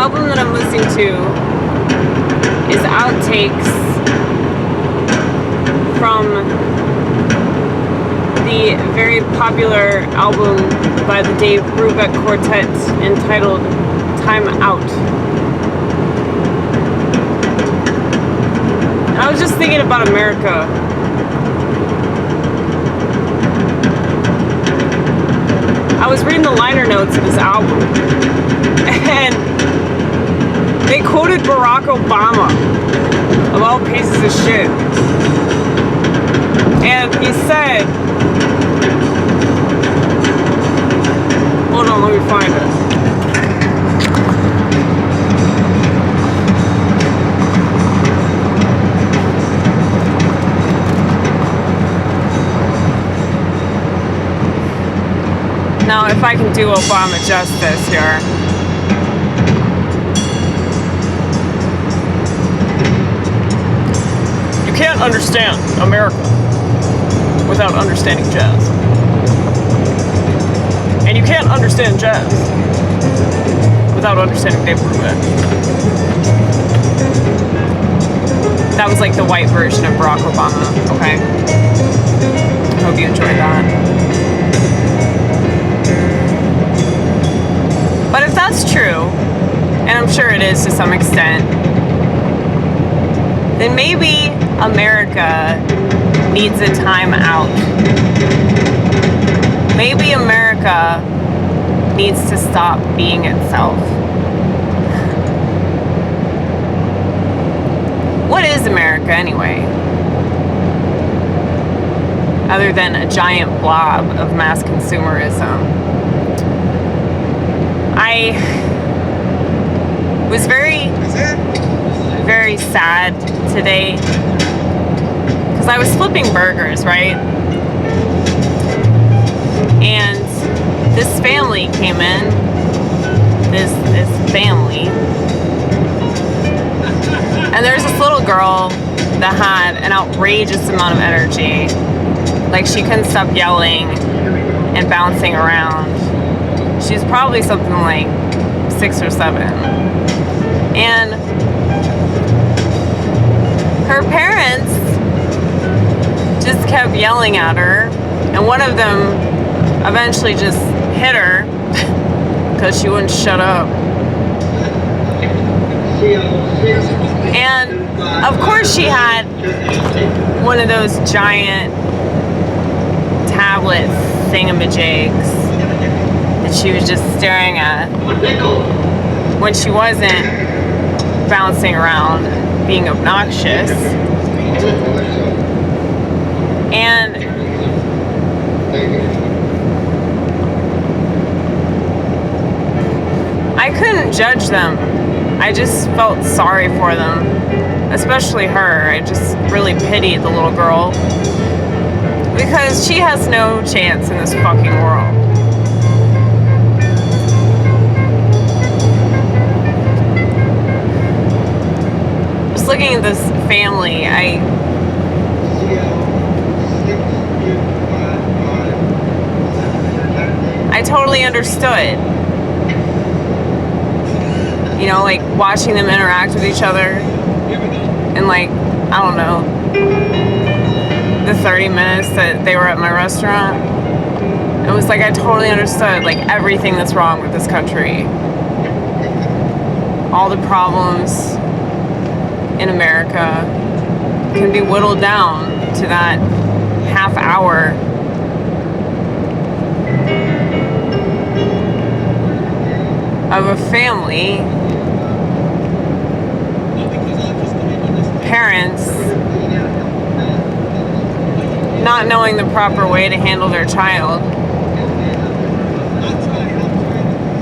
album that I'm listening to is outtakes from the very popular album by the Dave Brubeck Quartet entitled Time Out. And I was just thinking about America. I was reading the liner notes of this album, and they quoted Barack Obama, of all pieces of shit. And he said, hold on, let me find it. Now, if I can do Obama justice here. You can't understand America without understanding jazz. And you can't understand jazz without understanding Dave Brubeck. That was like the white version of Barack Obama, okay? Hope you enjoyed that. But if that's true, and I'm sure it is to some extent, then maybe America needs a time out. Maybe America needs to stop being itself. What is America anyway? Other than a giant blob of mass consumerism. I was very, very sad today because I was flipping burgers, right? And this family came in, this family, and there's this little girl that had an outrageous amount of energy. Like, she couldn't stop yelling and bouncing around. She's probably something like 6 or 7. And her parents just kept yelling at her, and one of them eventually just hit her because she wouldn't shut up. And of course she had one of those giant tablet thingamajigs that she was just staring at when she wasn't bouncing around being obnoxious. And I couldn't judge them. I just felt sorry for them, especially her. I just really pitied the little girl because she has no chance in this fucking world. Just looking at this family, I totally understood. You know, like watching them interact with each other and, like, I don't know, the 30 minutes that they were at my restaurant. It was like I totally understood, like, everything that's wrong with this country. All the problems in America can be whittled down to that half hour of a family, parents not knowing the proper way to handle their child.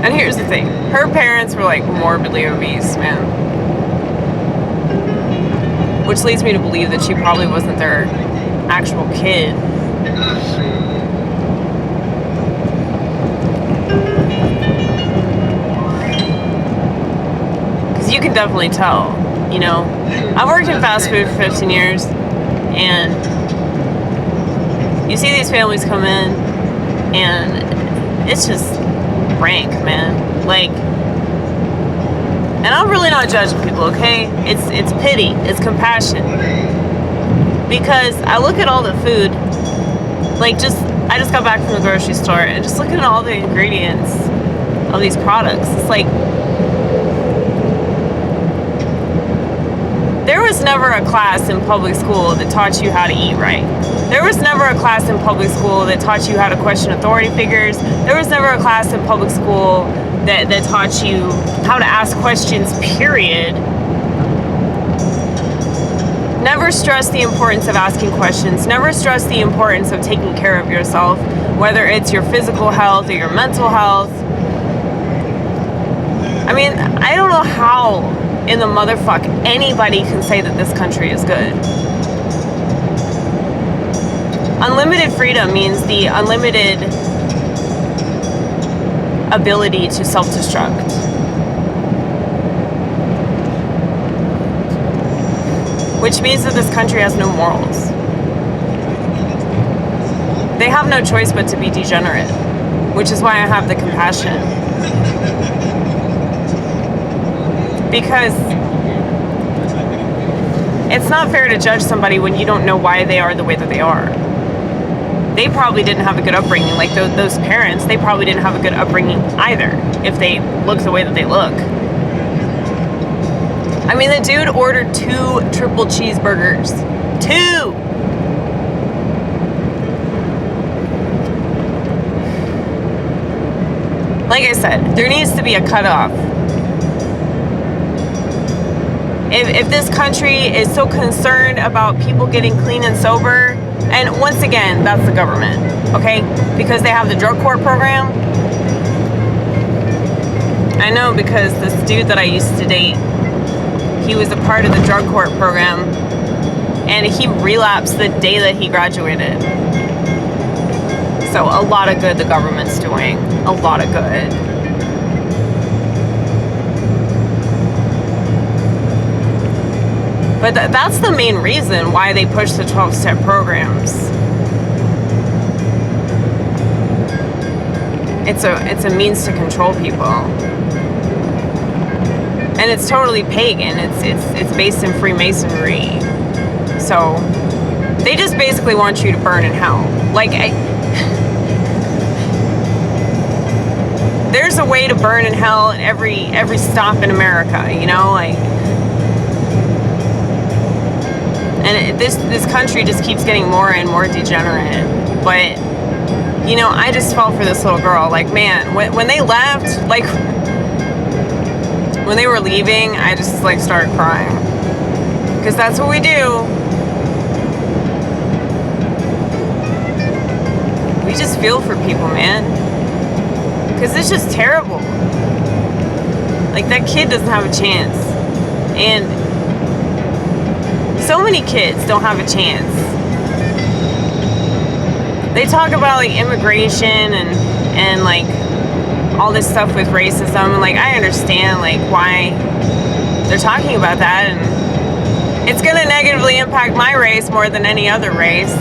And here's the thing, her parents were like morbidly obese, man. Which leads me to believe that she probably wasn't their actual kid. Because you can definitely tell, you know. I've worked in fast food for 15 years, and you see these families come in, and it's just rank, man. Like, And I'm really not judging people, okay? It's pity, it's compassion. Because I look at all the food, like I just got back from the grocery store and just looking at all the ingredients of these products. It's like, there was never a class in public school that taught you how to eat right. There was never a class in public school that taught you how to question authority figures. There was never a class in public school that taught you how to ask questions, period. Never stress the importance of asking questions. Never stress the importance of taking care of yourself, whether it's your physical health or your mental health. I mean, I don't know how in the motherfuck anybody can say that this country is good. Unlimited freedom means the unlimited ability to self-destruct. Which means that this country has no morals. They have no choice but to be degenerate, which is why I have the compassion. Because it's not fair to judge somebody when you don't know why they are the way that they are. They probably didn't have a good upbringing. Like those parents, they probably didn't have a good upbringing either, if they look the way that they look. I mean, the dude ordered 2 triple cheeseburgers. 2! Like I said, there needs to be a cutoff. If this country is so concerned about people getting clean and sober, and once again, that's the government, okay? Because they have the drug court program. I know, because this dude that I used to date, he was a part of the drug court program, and he relapsed the day that he graduated. So a lot of good the government's doing. A lot of good. But that's the main reason why they push the 12-step programs. It's a means to control people. And it's totally pagan. It's based in Freemasonry. So they just basically want you to burn in hell. Like, there's a way to burn in hell at every stop in America, you know, like. And this country just keeps getting more and more degenerate. But, you know, I just felt for this little girl. Like, man, when they left, like, when they were leaving, I just, like, started crying. Because that's what we do. We just feel for people, man. Because it's just terrible. Like, that kid doesn't have a chance. And so many kids don't have a chance. They talk about, like, immigration and like all this stuff with racism, and like I understand like why they're talking about that, and it's gonna negatively impact my race more than any other race.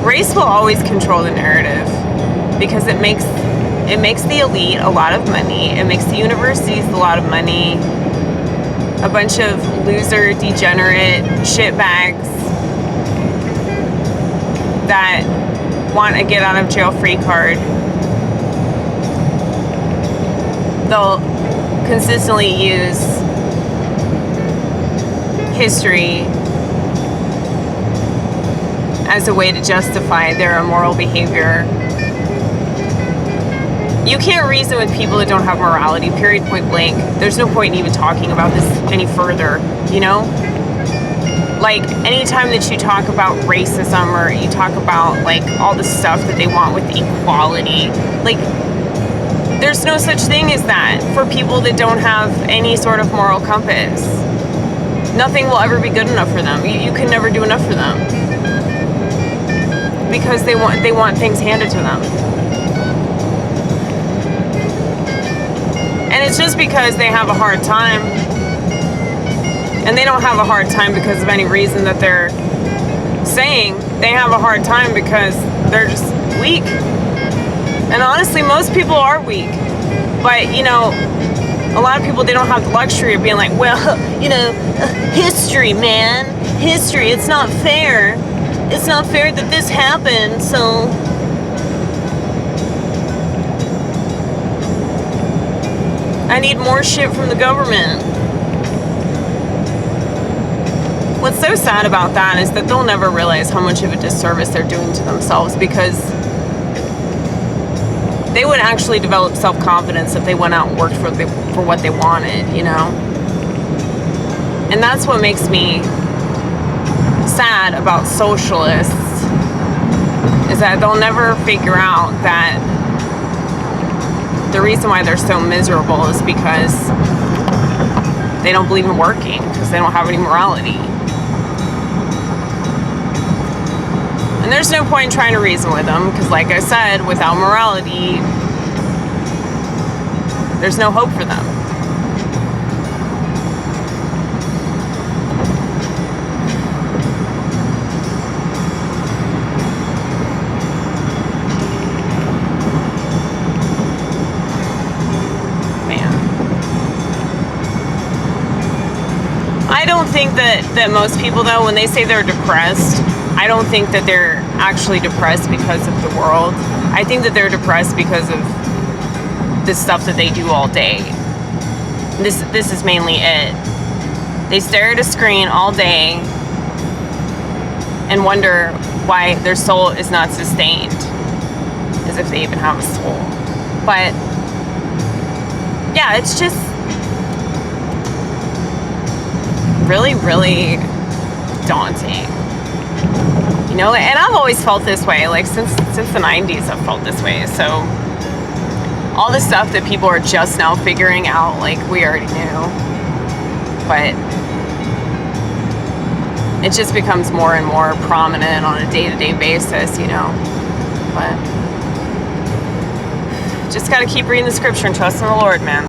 Race will always control the narrative because it makes the elite a lot of money. It makes the universities a lot of money. A bunch of loser, degenerate shitbags that want a get out of jail free card. They'll consistently use history as a way to justify their immoral behavior. You can't reason with people that don't have morality, period, point blank. There's no point in even talking about this any further, you know? Like, anytime that you talk about racism or you talk about, like, all the stuff that they want with equality, like, there's no such thing as that for people that don't have any sort of moral compass. Nothing will ever be good enough for them. You can never do enough for them. Because they want things handed to them. And it's just because they have a hard time. And they don't have a hard time because of any reason that they're saying. They have a hard time because they're just weak. And honestly, most people are weak. But, you know, a lot of people, they don't have the luxury of being like, well, you know, history, man. History, it's not fair. It's not fair that this happened, so... I need more shit from the government. What's so sad about that is that they'll never realize how much of a disservice they're doing to themselves, because they would actually develop self-confidence if they went out and worked for what they wanted, you know? And that's what makes me sad about socialists, is that they'll never figure out that the reason why they're so miserable is because they don't believe in working, because they don't have any morality. And there's no point in trying to reason with them, because like I said, without morality, there's no hope for them. I don't think that most people, though, when they say they're depressed, I don't think that they're actually depressed because of the world. I think that they're depressed because of the stuff that they do all day. This is mainly it. They stare at a screen all day and wonder why their soul is not sustained, as if they even have a soul. But yeah, it's just really, really daunting, you know. And I've always felt this way, like since the 90s I've felt this way. So all the stuff that people are just now figuring out, like, we already knew, but it just becomes more and more prominent on a day-to-day basis, you know. But just gotta keep reading the scripture and trust in the Lord, man.